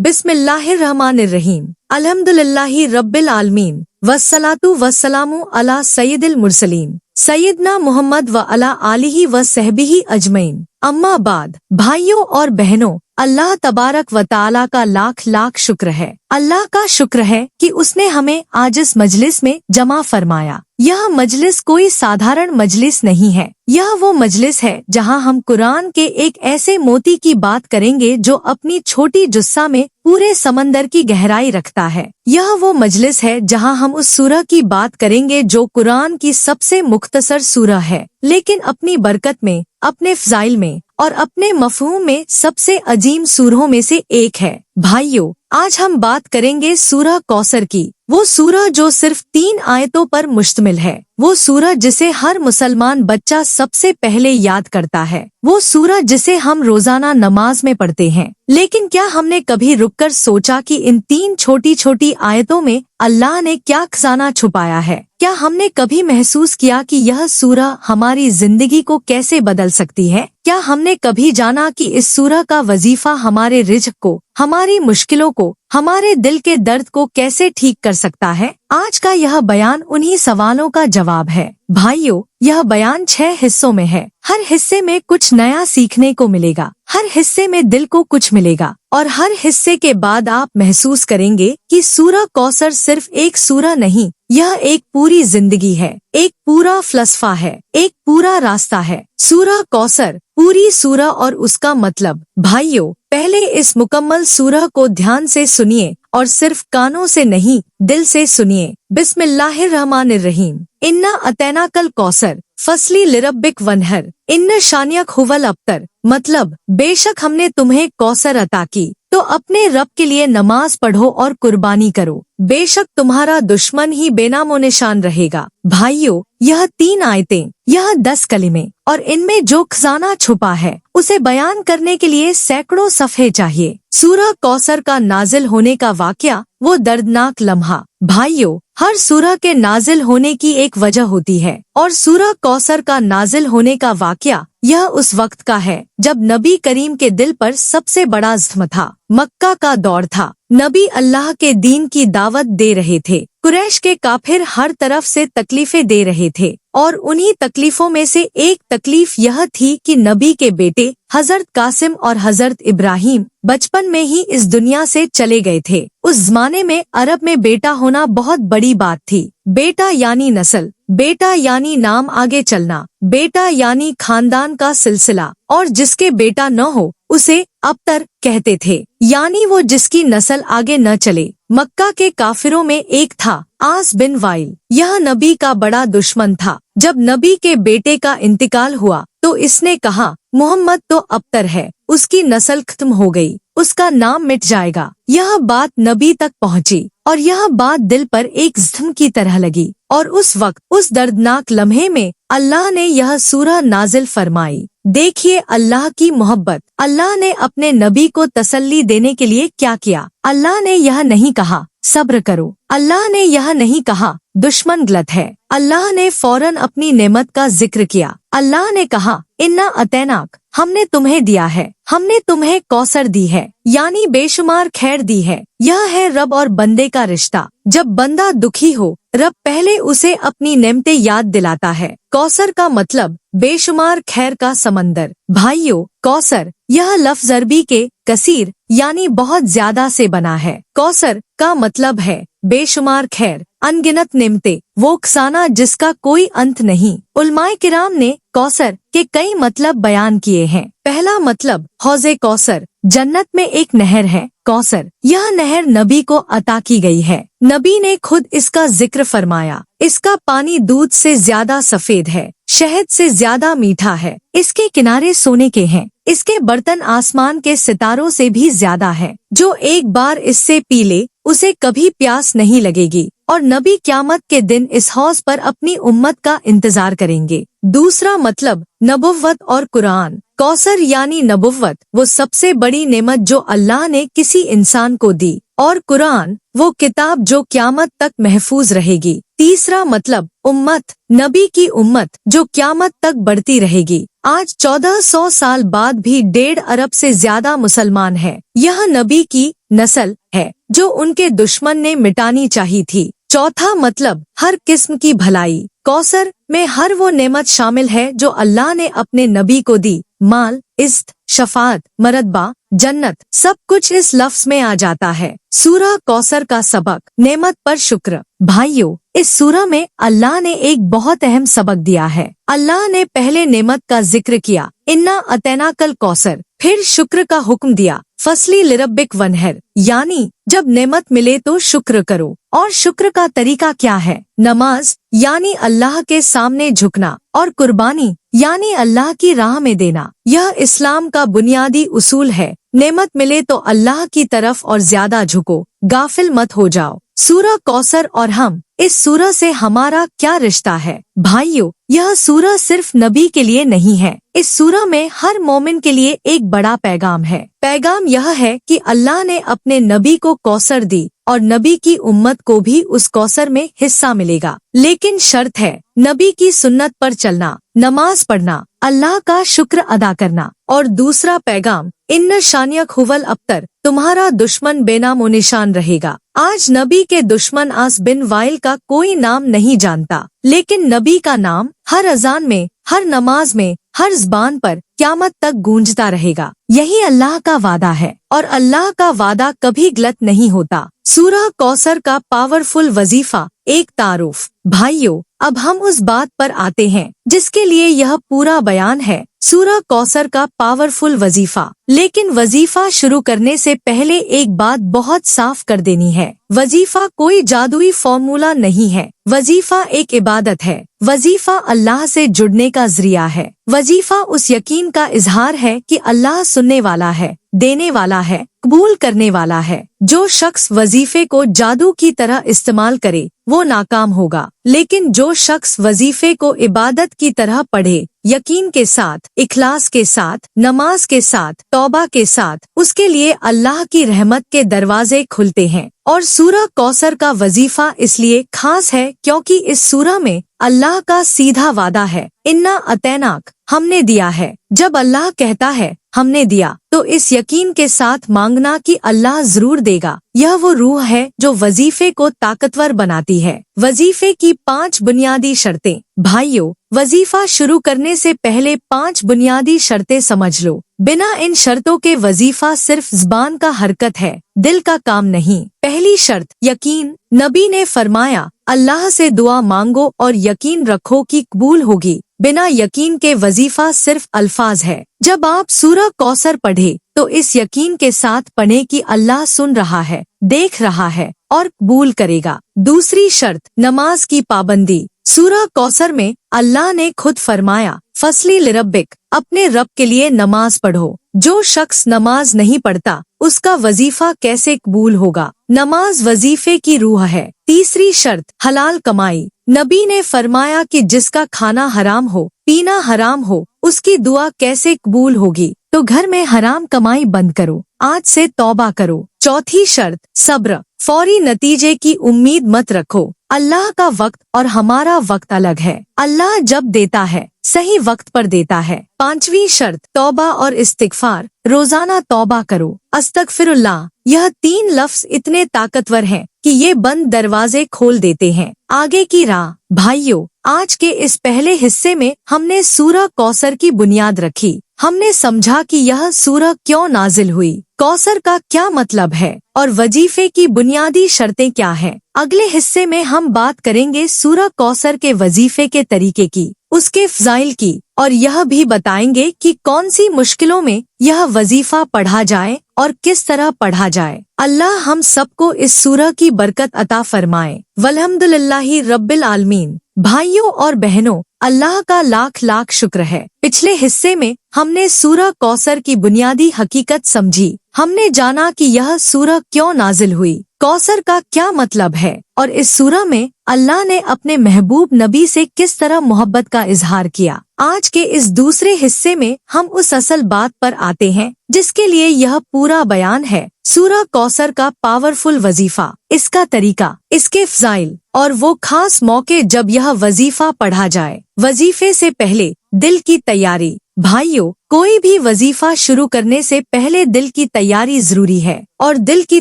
बिस्मिल्लाहिर्रहमानिर्रहीम। अल्हम्दुलिल्लाहि रब्बिल आलमीन वस्सलातु वस्सलामु अला सय्यिदिल मुरसलीन सैयदना मोहम्मद व अला आलिही व सहबिही अजमईन। अम्मा बाद, भाइयों और बहनों, अल्लाह तबारक व ताला का लाख लाख शुक्र है। अल्लाह का शुक्र है कि उसने हमें आज इस मजलिस में जमा फरमाया। यह मजलिस कोई साधारण मजलिस नहीं है। यह वो मजलिस है जहां हम कुरान के एक ऐसे मोती की बात करेंगे जो अपनी छोटी जुस्सा में पूरे समंदर की गहराई रखता है। यह वो मजलिस है जहां हम उस सूरह की बात करेंगे जो कुरान की सबसे मुख्तसर सूरह है, लेकिन अपनी बरकत में, अपने फ़ज़ाइल में और अपने मफ़हूम में सबसे अजीम सूरहों में से एक है। भाइयों, आज हम बात करेंगे सूरह कौसर की। वो सूरह जो सिर्फ 3 आयतों पर मुश्तमिल है। वो सूरह जिसे हर मुसलमान बच्चा सबसे पहले याद करता है। वो सूरह जिसे हम रोजाना नमाज में पढ़ते हैं। लेकिन क्या हमने कभी रुककर सोचा कि इन 3 छोटी छोटी आयतों में अल्लाह ने क्या खजाना छुपाया है? क्या हमने कभी महसूस किया कि यह सूरह हमारी जिंदगी को कैसे बदल सकती है? क्या हमने कभी जाना कि इस सूरह का वजीफा हमारे रिज़्क़ को, हमारी मुश्किलों को, हमारे दिल के दर्द को कैसे ठीक कर सकता है? आज का यह बयान उन्हीं सवालों का जवाब है। भाइयों, यह बयान 6 हिस्सों में है। हर हिस्से में कुछ नया सीखने को मिलेगा, हर हिस्से में दिल को कुछ मिलेगा और हर हिस्से के बाद आप महसूस करेंगे कि सूरह कौसर सिर्फ एक सूरह नहीं, यह एक पूरी जिंदगी है, एक पूरा फलसफा है, एक पूरा रास्ता है। सूरह कौसर, पूरी सूरह और उसका मतलब। भाइयों, पहले इस मुकम्मल सूरह को ध्यान से सुनिए और सिर्फ कानों से नहीं, दिल से सुनिए। बिस्मिल्लाहिर्रहमानिर्रहीम। इन्ना अतैना कल कौसर फसली लिरब्बिक वनहर इन्न शानियक हुवल अब्तर। मतलब, बेशक हमने तुम्हें कौसर अता की, तो अपने रब के लिए नमाज पढ़ो और कुर्बानी करो। बेशक तुम्हारा दुश्मन ही बेनामो निशान रहेगा। भाइयों, यह 3 आयतें, यह 10 कलिमे और इनमें जो खजाना छुपा है उसे बयान करने के लिए सैकड़ों सफ़े चाहिए। सूरह कौसर का नाजिल होने का वाक़या, वो दर्दनाक लम्हा। भाइयों, हर सूरह के नाजिल होने की एक वजह होती है और सूरह कौसर का नाजिल होने का वाक़या यह उस वक्त का है जब नबी करीम के दिल पर सबसे बड़ा ज़ख्म था। मक्का का दौर था। नबी अल्लाह के दीन की दावत दे रहे थे। कुरैश के काफिर हर तरफ से तकलीफें दे रहे थे और उन्हीं तकलीफों में से एक तकलीफ यह थी कि नबी के बेटे हजरत कासिम और हजरत इब्राहिम बचपन में ही इस दुनिया से चले गए थे। उस जमाने में अरब में बेटा होना बहुत बड़ी बात थी। बेटा यानी नस्ल, बेटा यानी नाम आगे चलना, बेटा यानी खानदान का सिलसिला, और जिसके बेटा न हो उसे अब्तर कहते थे, यानी वो जिसकी नस्ल आगे न चले। मक्का के काफिरों में एक था आस बिन वाइल। यह नबी का बड़ा दुश्मन था। जब नबी के बेटे का इंतकाल हुआ तो इसने कहा, मोहम्मद तो अब्तर है, उसकी नस्ल खत्म हो गई, उसका नाम मिट जाएगा। यह बात नबी तक पहुंची और यह बात दिल पर एक जख्म की तरह लगी और उस वक्त, उस दर्दनाक लम्हे में अल्लाह ने यह सूरह नाजिल फरमाई। देखिए अल्लाह की मोहब्बत। अल्लाह ने अपने नबी को तसल्ली देने के लिए क्या किया। अल्लाह ने यह नहीं कहा सब्र करो, अल्लाह ने यह नहीं कहा दुश्मन गलत है। अल्लाह ने फौरन अपनी नेमत का जिक्र किया। अल्लाह ने कहा, इन्ना अतैनाक, हमने तुम्हें दिया है, हमने तुम्हें कौसर दी है, यानी बेशुमार खैर दी है। यह है रब और बंदे का रिश्ता। जब बंदा दुखी हो, रब पहले उसे अपनी नेमतें याद दिलाता है। कौसर का मतलब बेशुमार खैर का समंदर। भाइयों, कौसर यह लफ्ज़ अरबी के कसीर यानी बहुत ज्यादा से बना है। कौसर का मतलब है बेशुमार खैर, अनगिनत नेमतें, वो खजाना जिसका कोई अंत नहीं। उलमाए किराम ने कौसर के कई मतलब बयान किए हैं। पहला मतलब, हौज़े कौसर, जन्नत में एक नहर है। कौसर, यह नहर नबी को अता की गई है। नबी ने खुद इसका जिक्र फरमाया। इसका पानी दूध से ज्यादा सफेद है, शहद से ज्यादा मीठा है, इसके किनारे सोने के हैं, इसके बर्तन आसमान के सितारों से भी ज्यादा है। जो एक बार इससे पी ले उसे कभी प्यास नहीं लगेगी और नबी क़यामत के दिन इस हौज़ पर अपनी उम्मत का इंतजार करेंगे। दूसरा मतलब, नबुव्वत और कुरान। कौसर यानी नबुव्वत, वो सबसे बड़ी नेमत जो अल्लाह ने किसी इंसान को दी, और कुरान वो किताब जो क़यामत तक महफूज रहेगी। तीसरा मतलब, उम्मत, नबी की उम्मत जो क़यामत तक बढ़ती रहेगी। आज 1400 साल बाद भी 1.5 अरब से ज्यादा मुसलमान हैं। यह नबी की नस्ल है जो उनके दुश्मन ने मिटानी चाहिए थी। चौथा मतलब हर किस्म की भलाई। कौसर में हर वो नेमत शामिल है जो अल्लाह ने अपने नबी को दी। माल, इज्जत, शफाअत, मरतबा, जन्नत, सब कुछ इस लफ्ज में आ जाता है। सूरह कौसर का सबक, नेमत पर शुक्र। भाइयों, इस सूरह में अल्लाह ने एक बहुत अहम सबक दिया है। अल्लाह ने पहले नेमत का जिक्र किया, इन्ना अतैना कल कौसर, फिर शुक्र का हुक्म दिया, फसली लिरब्बिक वनहर, यानी जब नेमत मिले तो शुक्र करो। और शुक्र का तरीका क्या है? नमाज यानी अल्लाह के सामने झुकना, और कुर्बानी यानी अल्लाह की राह में देना। यह इस्लाम का बुनियादी उसूल है। नेमत मिले तो अल्लाह की तरफ और ज्यादा झुको, गाफिल मत हो जाओ। सूरह कौसर और हम, इस सूरह से हमारा क्या रिश्ता है? भाइयों, यह सूरह सिर्फ नबी के लिए नहीं है। इस सूरह में हर मोमिन के लिए एक बड़ा पैगाम है। पैगाम यह है कि अल्लाह ने अपने नबी को कौसर दी और नबी की उम्मत को भी उस कौसर में हिस्सा मिलेगा। लेकिन शर्त है नबी की सुन्नत पर चलना, नमाज पढ़ना, अल्लाह का शुक्र अदा करना। और दूसरा पैगाम, इन्न शानियक हुवल अब्तर, तुम्हारा दुश्मन बेनामो निशान रहेगा। आज नबी के दुश्मन आस बिन वाइल का कोई नाम नहीं जानता, लेकिन नबी का नाम हर अजान में, हर नमाज में, हर ज़बान पर क़यामत तक गूंजता रहेगा। यही अल्लाह का वादा है और अल्लाह का वादा कभी गलत नहीं होता। सूरह कौसर का पावरफुल वजीफा, एक तारुफ। भाइयों, अब हम उस बात पर आते हैं जिसके लिए यह पूरा बयान है, सूरह कौसर का पावरफुल वजीफा। लेकिन वजीफा शुरू करने से पहले एक बात बहुत साफ कर देनी है। वजीफा कोई जादुई फॉर्मूला नहीं है। वजीफा एक इबादत है। वजीफा अल्लाह से जुड़ने का जरिया है। वजीफा उस यकीन का इजहार है कि अल्लाह सुनने वाला है, देने वाला है, कबूल करने वाला है। जो शख्स वजीफे को जादू की तरह इस्तेमाल करे वो नाकाम होगा, लेकिन जो शख्स वजीफे को इबादत की तरह पढ़े, यकीन के साथ, इखलास के साथ, नमाज के साथ, तौबा के साथ, उसके लिए अल्लाह की रहमत के दरवाजे खुलते हैं। और सूरह कौसर का वजीफा इसलिए खास है क्योंकि इस सूरह में अल्लाह का सीधा वादा है, इन्ना अतैनाक, हमने दिया है। जब अल्लाह कहता है हमने दिया, तो इस यकीन के साथ मांगना कि अल्लाह जरूर देगा। यह वो रूह है जो वजीफे को ताकतवर बनाती है। वजीफे की 5 बुनियादी शर्तें। भाइयों, वजीफा शुरू करने से पहले 5 बुनियादी शर्तें समझ लो। बिना इन शर्तों के वजीफा सिर्फ ज़बान का हरकत है, दिल का काम नहीं। पहली शर्त, यकीन। नबी ने फरमाया, अल्लाह से दुआ मांगो और यकीन रखो कि कबूल होगी। बिना यकीन के वजीफा सिर्फ अल्फाज है। जब आप सूरह कौसर पढ़े तो इस यकीन के साथ पढ़े कि अल्लाह सुन रहा है, देख रहा है और कबूल करेगा। दूसरी शर्त, नमाज की पाबंदी। सूरह कौसर में अल्लाह ने खुद फरमाया, फसली लिरब्बिक, अपने रब के लिए नमाज पढ़ो। जो शख्स नमाज नहीं पढ़ता उसका वजीफा कैसे कबूल होगा? नमाज वजीफे की रूह है। तीसरी शर्त, हलाल कमाई। नबी ने फरमाया कि जिसका खाना हराम हो, पीना हराम हो, उसकी दुआ कैसे कबूल होगी? तो घर में हराम कमाई बंद करो, आज से तौबा करो। चौथी शर्त, सब्र। फौरी नतीजे की उम्मीद मत रखो। अल्लाह का वक्त और हमारा वक्त अलग है। अल्लाह जब देता है सही वक्त पर देता है। पांचवी शर्त, तौबा और इस्तिगफार। रोजाना तौबा करो, अस्तगफिरुल्लाह। यह 3 लफ्ज इतने ताकतवर हैं कि ये बंद दरवाजे खोल देते हैं आगे की राह। भाइयों, आज के इस पहले हिस्से में हमने सूरह कौसर की बुनियाद रखी। हमने समझा कि यह सूरह क्यों नाजिल हुई, कौसर का क्या मतलब है और वजीफे की बुनियादी शर्तें क्या हैं। अगले हिस्से में हम बात करेंगे सूरह कौसर के वजीफे के तरीके की, उसके फ़ज़ाइल की, और यह भी बताएंगे कि कौन सी मुश्किलों में यह वजीफा पढ़ा जाए और किस तरह पढ़ा जाए। अल्लाह हम सबको इस सूरह की बरकत अता फरमाए। वल्हम्दुलिल्लाहि रब्बिल आलमीन। भाइयों और बहनों, अल्लाह का लाख लाख शुक्र है। पिछले हिस्से में हमने सूरह कौसर की बुनियादी हकीकत समझी। हमने जाना कि यह सूरह क्यों नाजिल हुई, कौसर का क्या मतलब है और इस सूरह में अल्लाह ने अपने महबूब नबी से किस तरह मोहब्बत का इजहार किया। आज के इस दूसरे हिस्से में हम उस असल बात पर आते हैं जिसके लिए यह पूरा बयान है, सूरह कौसर का पावरफुल वजीफा, इसका तरीका, इसके फ़ज़ाइल और वो खास मौके जब यह वजीफा पढ़ा जाए। वजीफे से पहले दिल की तैयारी। भाइयों, कोई भी वजीफा शुरू करने से पहले दिल की तैयारी जरूरी है और दिल की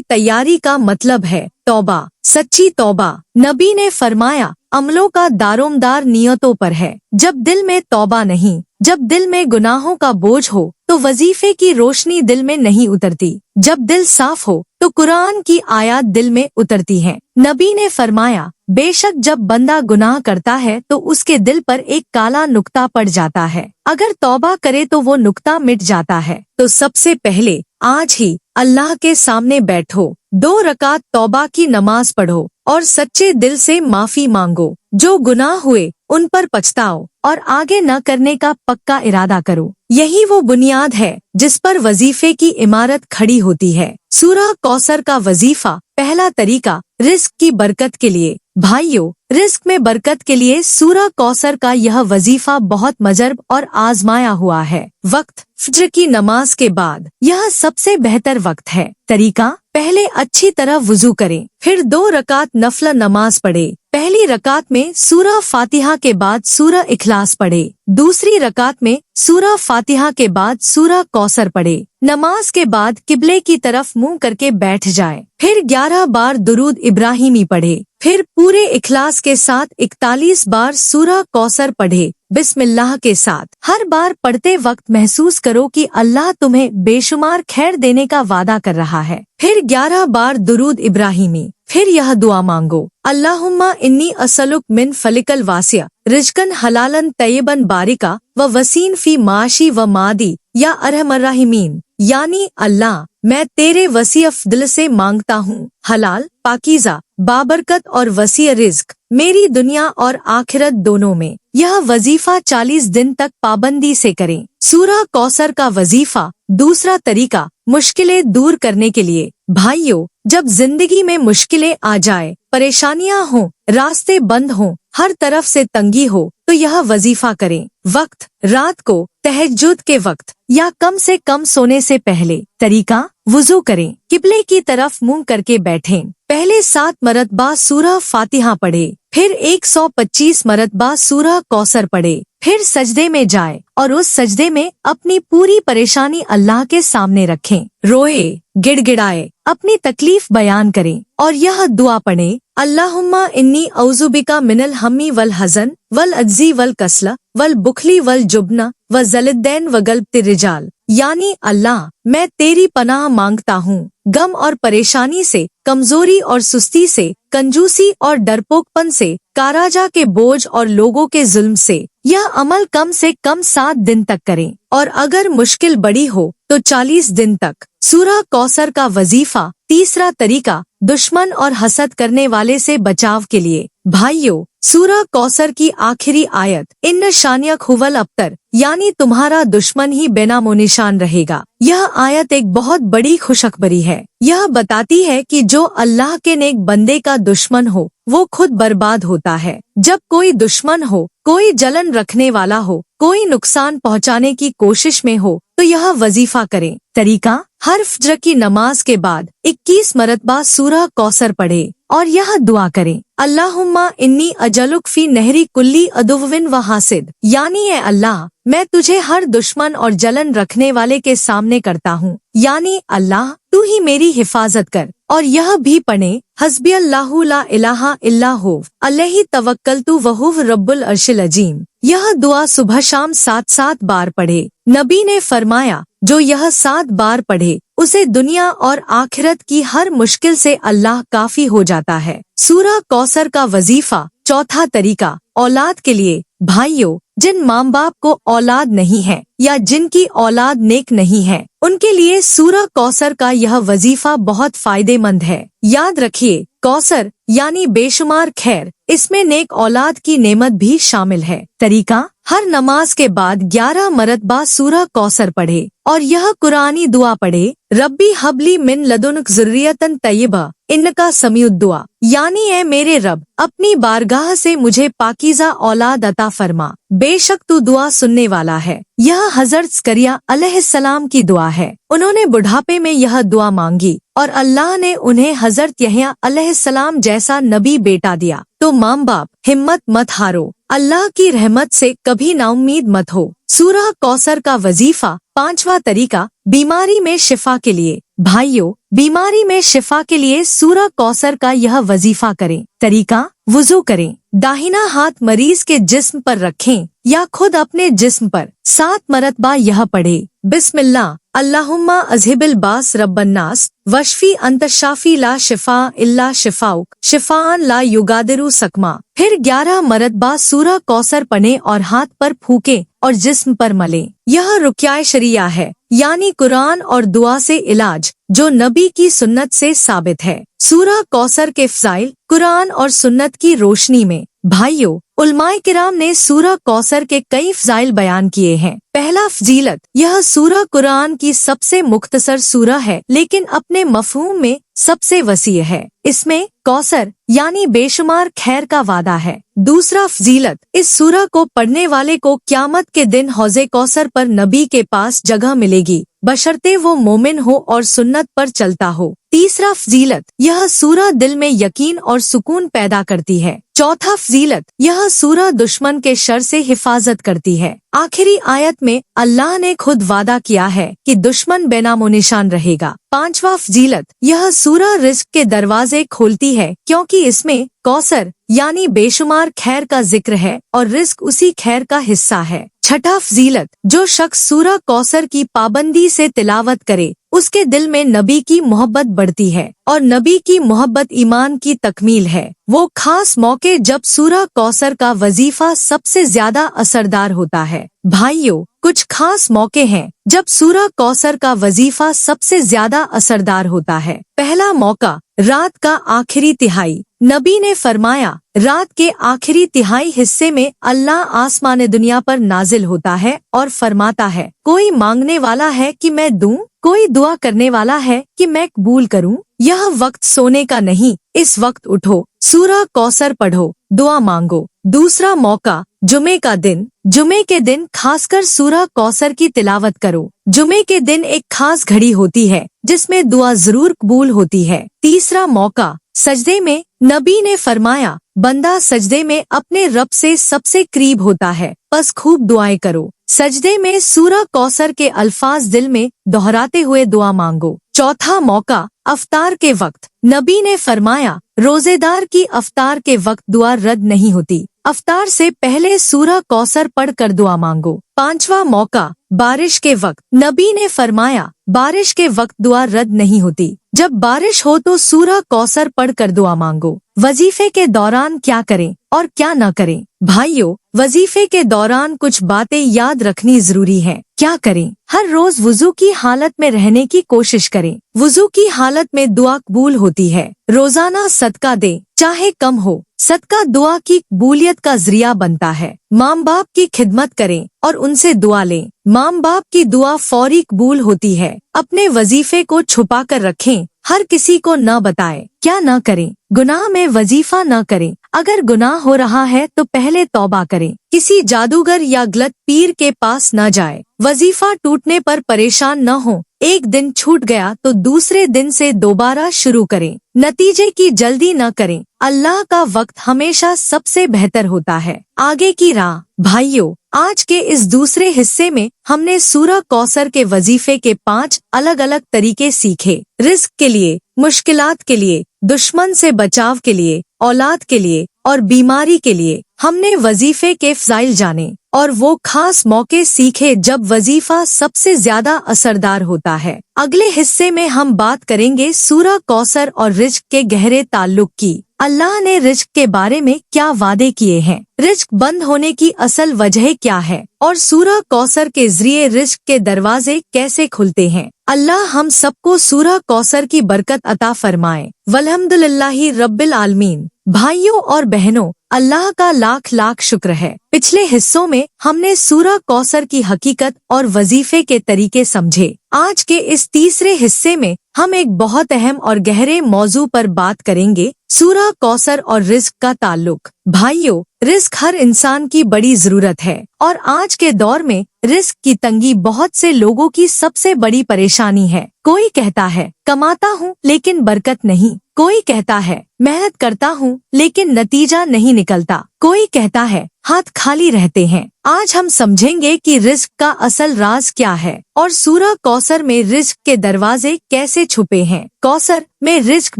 तैयारी का मतलब है तौबा, सच्ची तौबा। नबी ने फरमाया, अमलों का दारोमदार नियतों पर है। जब दिल में तौबा नहीं, जब दिल में गुनाहों का बोझ हो तो वजीफे की रोशनी दिल में नहीं उतरती। जब दिल साफ हो तो कुरान की आयत दिल में उतरती हैं। नबी ने फरमाया, बेशक जब बंदा गुनाह करता है तो उसके दिल पर एक काला नुक्ता पड़ जाता है, अगर तौबा करे तो वो नुक्ता मिट जाता है। तो सबसे पहले आज ही अल्लाह के सामने बैठो, 2 रकात तौबा की नमाज पढ़ो और सच्चे दिल से माफी मांगो। जो गुनाह हुए उन पर पछताओ और आगे न करने का पक्का इरादा करो। यही वो बुनियाद है जिस पर वजीफे की इमारत खड़ी होती है। सूरह कौसर का वजीफा। पहला तरीका, रिस्क की बरकत के लिए। भाइयों, रिस्क में बरकत के लिए सूरह कौसर का यह वजीफा बहुत मजरब और आजमाया हुआ है। वक्त, फज्र की नमाज के बाद। यह सबसे बेहतर वक्त है। तरीका, पहले अच्छी तरह वुजू करें, फिर 2 रकात नफल नमाज पढ़े। पहली रकात में सूरह फातिहा के बाद सूरह इखलास पढ़े, दूसरी रकात में सूरह फातिहा के बाद सूरह कौसर पढ़े। नमाज के बाद किबले की तरफ मुंह करके बैठ जाए, फिर 11 बार दुरूद इब्राहिमी पढ़े, फिर पूरे इखलास के साथ 41 बार सूरह कौसर पढ़े बिस्मिल्लाह के साथ। हर बार पढ़ते वक्त महसूस करो कि अल्लाह तुम्हें बेशुमार खैर देने का वादा कर रहा है। फिर 11 बार दुरूद इब्राहिमी, फिर यह दुआ मांगो, अल्लाहुम्मा इन्नी असलुक मिन फलिकल वासिया रिज्कन हलालन तय्यबन बारिका व वसीन फी माशी व मादी या अरहमर राहिमीन। यानी अल्लाह, मैं तेरे वसी अफदल से मांगता हूँ, हलाल, पाकीज़ा, बाबरकत और वसी रिज्क मेरी दुनिया और आखिरत दोनों में। यह वजीफा 40 दिन तक पाबंदी से करें। सूरह कौसर का वजीफा। दूसरा तरीका, मुश्किलें दूर करने के लिए। भाइयों, जब जिंदगी में मुश्किलें आ जाए, परेशानियां हों, रास्ते बंद हों, हर तरफ से तंगी हो, तो यह वजीफा करें। वक्त, रात को तहज्जुद के वक्त या कम से कम सोने से पहले। तरीका, वुजू करें, किबले की तरफ मुंह करके बैठें, पहले 7 मरतबा सूरह फातिहा पढ़े, फिर 125 मरतबा सूरह कौसर पढ़े, फिर सजदे में जाए और उस सजदे में अपनी पूरी परेशानी अल्लाह के सामने रखें, रोए, गिड़गिड़ाए, अपनी तकलीफ बयान करें और यह दुआ पढ़ें, अल्लाहुम्मा इन्नी औजुबिका मिनल हम्मी वल हजन वल अज्जी वल कसला वल बुखली वल जुबना व जलिद्दैन व गल्बति रिजाल। यानी अल्लाह, मैं तेरी पनाह मांगता हूँ गम और परेशानी से, कमजोरी और सुस्ती से, कंजूसी और डरपोकपन से, काराजा के बोझ और लोगों के जुल्म से। यह अमल कम से कम 7 दिन तक करें और अगर मुश्किल बड़ी हो तो 40 दिन तक। सूरह कौसर का वजीफा। तीसरा तरीका, दुश्मन और हसद करने वाले से बचाव के लिए। भाइयों, सूरह कौसर की आखिरी आयत, इन्न शानियक हुवल अब्तर, यानी तुम्हारा दुश्मन ही बेनामो निशान रहेगा। यह आयत एक बहुत बड़ी खुशखबरी है। यह बताती है कि जो अल्लाह के नेक बंदे का दुश्मन हो वो खुद बर्बाद होता है। जब कोई दुश्मन हो, कोई जलन रखने वाला हो, कोई नुकसान पहुंचाने की कोशिश में हो, तो यह वजीफा करें। तरीका, हर फज्र की नमाज के बाद 21 मरतबा सूरह कौसर पढ़े और यह दुआ करें, अल्लाहुम्मा इन्नी अजलुक फी नहरी कुल्ली अदुव्विन व हासिद। यानी ए अल्लाह, मैं तुझे हर दुश्मन और जलन रखने वाले के सामने करता हूँ, यानी अल्लाह तू ही मेरी हिफाजत कर। और यह भी पढ़े, हस्बी अल्लाहु ला इलाहा इल्ला हुव अलैहि तवक्कलतु व हुव रब्बुल अर्शिल अजीम। यह दुआ सुबह शाम 7-7 बार पढ़े। नबी ने फरमाया, जो यह 7 बार पढ़े उसे दुनिया और आखिरत की हर मुश्किल से अल्लाह काफी हो जाता है। सूरह कौसर का वजीफा। चौथा तरीका, औलाद के लिए। भाइयों, जिन माँ बाप को औलाद नहीं है या जिनकी औलाद नेक नहीं है, उनके लिए सूरह कौसर का यह वजीफा बहुत फायदेमंद है। याद रखिए, कौसर यानी बेशुमार खैर, इसमें नेक औलाद की नेमत भी शामिल है। तरीका, हर नमाज के बाद 11 मरतबा सूरह कौसर पढ़े और यह कुरानी दुआ पढ़े, रब्बी हबली मिन लदुनक ज़ुर्रियतन तय्यबा इन्नका समीउद दुआ। यानी ए मेरे रब, अपनी बारगाह से मुझे पाकीज़ा औलाद अता फरमा, बेशक तू दुआ सुनने वाला है। यह हज़रत ज़करिया अलैहिस्सलाम की दुआ है। उन्होंने बुढ़ापे में यह दुआ मांगी और अल्लाह ने उन्हें हज़रत यहया अलैहिस्सलाम जैसा नबी बेटा दिया। तो माँ बाप हिम्मत मत हारो, अल्लाह की रहमत से कभी नाउम्मीद मत हो। सूरह कौसर का वजीफा। पांचवा तरीका, बीमारी में शिफा के लिए। भाइयों, बीमारी में शिफा के लिए सूरह कौसर का यह वजीफा करें। तरीका, वुजू करें, दाहिना हाथ मरीज के जिस्म पर रखें या खुद अपने जिस्म पर 7 मरतबा यह पढ़े, बिस्मिल्लाह अल्लाहुम्मा अज़हिबिल बास रब्बन्नास वशफी अंत शाफी ला शिफा इल्ला शिफाउक शिफाअन ला युगादिरु सकमा। फिर 11 मरतबा सूरह कौसर पढ़ें और हाथ पर फूके और जिस्म पर मलें। यह रुक़या शरिया है, यानी कुरान और दुआ से इलाज, जो नबी की सुन्नत से साबित है। सूरह कौसर के फ़ज़ाइल कुरान और सुन्नत की रोशनी में। भाइयों, उलमाए किराम ने सूरह कौसर के कई फ़ज़ाइल बयान किए हैं। पहला फजीलत, यह सूरह कुरान की सबसे मुख्तसर सूरह है, लेकिन अपने मफ़हूम में सबसे वसी है। इसमें कौसर यानी बेशुमार खैर का वादा है। दूसरा फजीलत, इस सूरह को पढ़ने वाले को क़यामत के दिन हौज़े कौसर पर नबी के पास जगह मिलेगी, बशर्ते वो मोमिन हो और सुन्नत पर चलता हो। तीसरा फजीलत, यह सूरह दिल में यकीन और सुकून पैदा करती है। चौथा फजीलत, यह सूरह दुश्मन के शर से हिफाजत करती है। आखिरी आयत में अल्लाह ने खुद वादा किया है कि दुश्मन बेनामो निशान रहेगा। पांचवा फजीलत, यह सूरह रिज़्क के दरवाजे खोलती है, क्योंकि इसमें कौसर यानी बेशुमार खैर का जिक्र है और रिज़्क उसी खैर का हिस्सा है। छठा फजीलत, जो शख्स सूरह कौसर की पाबंदी से तिलावत करे उसके दिल में नबी की मोहब्बत बढ़ती है और नबी की मोहब्बत ईमान की तकमील है। वो खास मौके जब सूरह कौसर का वजीफा सबसे ज्यादा असरदार होता है। भाइयों, कुछ खास मौके हैं जब सूरह कौसर का वजीफा सबसे ज्यादा असरदार होता है। पहला मौका, रात का आखिरी तिहाई। नबी ने फरमाया, रात के आखिरी तिहाई हिस्से में अल्लाह आसमान दुनिया पर नाजिल होता है और फरमाता है, कोई मांगने वाला है कि मैं दूं, कोई दुआ करने वाला है कि मैं कबूल करूं। यह वक्त सोने का नहीं, इस वक्त उठो, सूरह कौसर पढ़ो, दुआ मांगो। दूसरा मौका, जुमे का दिन। जुमे के दिन खासकर सूरह कौसर की तिलावत करो। जुमे के दिन एक खास घड़ी होती है जिसमें दुआ जरूर कबूल होती है। तीसरा मौका, सजदे में। नबी ने फरमाया, बंदा सजदे में अपने रब से सबसे करीब होता है, बस खूब दुआएं करो। सजदे में सूरह कौसर के अल्फाज दिल में दोहराते हुए दुआ मांगो। चौथा मौका, अफ्तार के वक्त। नबी ने फरमाया, रोजेदार की अफ्तार के वक्त दुआ रद्द नहीं होती, अफ्तार से पहले सूरह कौसर पढ़कर दुआ मांगो। पांचवा मौका, बारिश के वक्त। नबी ने फरमाया, बारिश के वक्त दुआ रद्द नहीं होती, जब बारिश हो तो सूरह कौसर पढ़कर दुआ मांगो। वजीफे के दौरान क्या करें और क्या न करें? भाइयों, वजीफे के दौरान कुछ बातें याद रखनी जरूरी है। क्या करें? हर रोज वुजू की हालत में रहने की कोशिश करें। वुजू की हालत में दुआ कबूल होती है। रोजाना सदका दें, चाहे कम हो। सदका दुआ की कबूलियत का जरिया बनता है। माँ बाप की खिदमत करें और उनसे दुआ लें। माँ बाप की दुआ फौरी कबूल होती है। अपने वजीफे को छुपा कर रखें, हर किसी को न बताएं। क्या न करें? गुनाह में वजीफा न करें। अगर गुनाह हो रहा है तो पहले तौबा करें। किसी जादूगर या गलत पीर के पास न जाए। वजीफा टूटने पर परेशान न हो। एक दिन छूट गया तो दूसरे दिन से दोबारा शुरू करें। नतीजे की जल्दी न करें। अल्लाह का वक्त हमेशा सबसे बेहतर होता है। आगे की राह। भाइयों, आज के इस दूसरे हिस्से में हमने सूरह कौसर के वजीफे के 5 अलग अलग तरीके सीखे। रिस्क के लिए, मुश्किलात के लिए, दुश्मन से बचाव के लिए, औलाद के लिए और बीमारी के लिए। हमने वजीफे के फ़ज़ाइल जाने और वो खास मौके सीखे जब वजीफा सबसे ज्यादा असरदार होता है। अगले हिस्से में हम बात करेंगे सूरह कौसर और रिज़्क के गहरे ताल्लुक की। अल्लाह ने रिज़्क के बारे में क्या वादे किए हैं? रिज़्क बंद होने की असल वजह क्या है? और सूरह कौसर के जरिए रिज़्क के दरवाजे कैसे खुलते हैं? अल्लाह हम सबको सूरह कौसर की बरकत अता फरमाए। वल्हम्दुलिल्लाहि रब्बिल आलमीन। भाइयों और बहनों, अल्लाह का लाख लाख शुक्र है। पिछले हिस्सों में हमने सूरह कौसर की हकीकत और वजीफे के तरीके समझे। आज के इस तीसरे हिस्से में हम एक बहुत अहम और गहरे मौजू पर बात करेंगे, सूरह कौसर और रिज़्क का ताल्लुक। भाइयों, रिज़्क हर इंसान की बड़ी जरूरत है और आज के दौर में रिस्क की तंगी बहुत से लोगों की सबसे बड़ी परेशानी है। कोई कहता है कमाता हूँ लेकिन बरकत नहीं, कोई कहता है मेहनत करता हूँ लेकिन नतीजा नहीं निकलता, कोई कहता है हाथ खाली रहते हैं। आज हम समझेंगे कि रिस्क का असल राज क्या है और सूरह कौसर में रिस्क के दरवाजे कैसे छुपे हैं। कौसर में रिस्क